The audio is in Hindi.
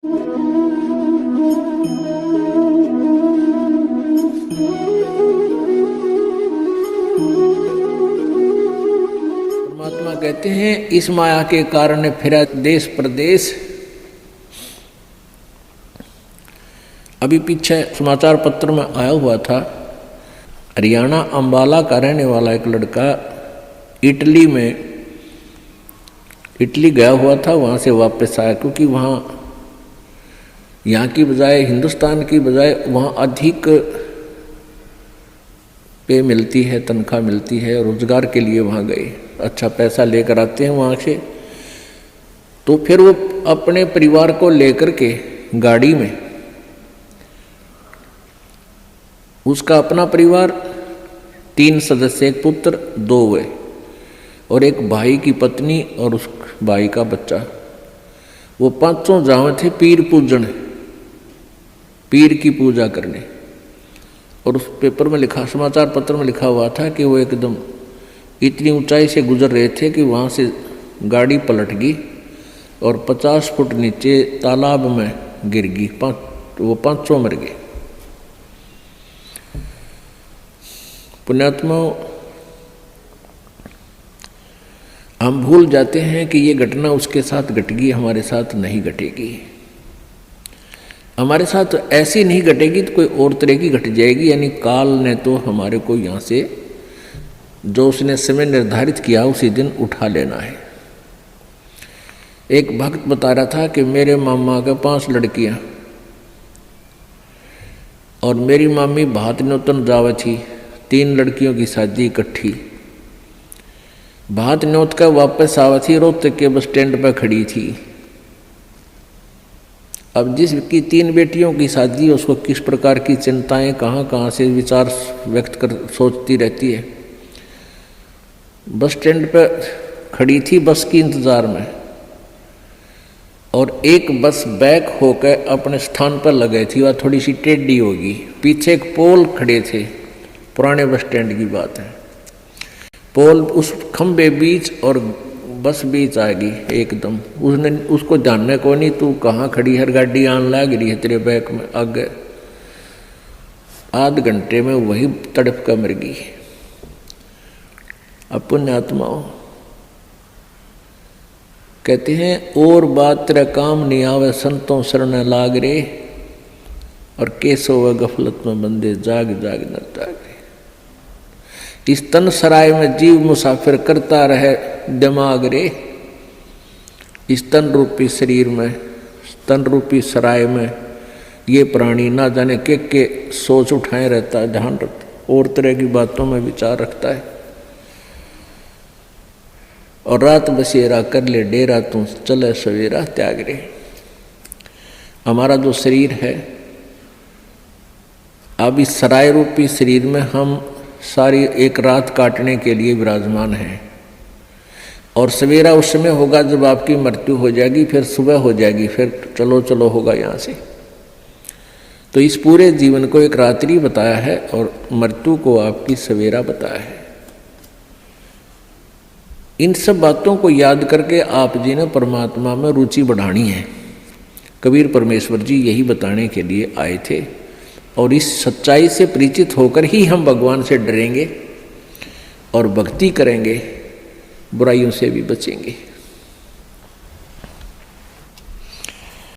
परमात्मा कहते हैं इस माया के कारण फिरा देश प्रदेश। अभी पीछे समाचार पत्र में आया हुआ था, हरियाणा अंबाला का रहने वाला एक लड़का इटली गया हुआ था, वहाँ से वापस आया क्योंकि वहाँ यहाँ की बजाय हिंदुस्तान की बजाय वहाँ अधिक पे मिलती है, तनख्वाह मिलती है। रोजगार के लिए वहाँ गए, अच्छा पैसा लेकर आते हैं वहाँ से। तो फिर वो अपने परिवार को लेकर के गाड़ी में, उसका अपना परिवार 3 सदस्य, एक पुत्र 2 हुए और एक भाई की पत्नी और उस भाई का बच्चा, वो 5 जावे थे पीर पूजन, पीर की पूजा करने। और उस पेपर में लिखा, समाचार पत्र में लिखा हुआ था कि वो एकदम इतनी ऊंचाई से गुजर रहे थे कि वहाँ से गाड़ी पलट गई और 50 फुट नीचे तालाब में गिर गई। वो 5 मर गए। पुण्यात्मा, हम भूल जाते हैं कि ये घटना उसके साथ घट गई, हमारे साथ नहीं घटेगी। हमारे साथ ऐसी नहीं घटेगी तो कोई और तरह की घट जाएगी। यानी काल ने तो हमारे को यहाँ से जो उसने समय निर्धारित किया उसी दिन उठा लेना है। एक भक्त बता रहा था कि मेरे मामा के 5 लड़कियां और मेरी मामी भात न्योतन जावे थी, 3 लड़कियों की शादी इकट्ठी। भात न्योत का वापस आवा थी, रोहतक के बस स्टैंड पर खड़ी थी। अब जिसकी 3 बेटियों की शादी, उसको किस प्रकार की चिंताएं कहाँ से विचार व्यक्त कर सोचती रहती है। बस स्टैंड पर खड़ी थी बस की इंतजार में, और एक बस बैक होकर अपने स्थान पर लगे थी, वह थोड़ी सी टेढ़ी होगी। पीछे एक पोल खड़े थे, पुराने बस स्टैंड की बात है। पोल उस खंबे बीच और बस बीच आ गई एकदम। उसने उसको जानने को नहीं, तू कहाँ खड़ी है, गाड़ी आन लग रही है तेरे बैक में आगे। आध घंटे में वही तड़प कर मर गई। अब पुण्यात्माओं कहते हैं, और बात तेरा काम नहीं आवे संतों शरण लाग रे, और केसो व गफलत में बंदे जाग जाग न जागे। इस तन सराय में जीव मुसाफिर करता रहे दिमाग रे। इस तन रूपी शरीर में, तन रूपी सराय में ये प्राणी ना जाने के सोच उठाए रहता है, ध्यान रखता और तरह की बातों में विचार रखता है। और रात बसेरा कर ले डेरा, तू चले सवेरा त्याग रे। हमारा जो शरीर है, अब इस सराय रूपी शरीर में हम सारी एक रात काटने के लिए विराजमान हैं। और सवेरा उस समय होगा जब आपकी मृत्यु हो जाएगी, फिर सुबह हो जाएगी, फिर चलो चलो होगा यहाँ से। तो इस पूरे जीवन को एक रात्रि बताया है और मृत्यु को आपकी सवेरा बताया है। इन सब बातों को याद करके आप जी ने परमात्मा में रुचि बढ़ानी है। कबीर परमेश्वर जी यही बताने के लिए आए थे, और इस सच्चाई से परिचित होकर ही हम भगवान से डरेंगे और भक्ति करेंगे, बुराइयों से भी बचेंगे।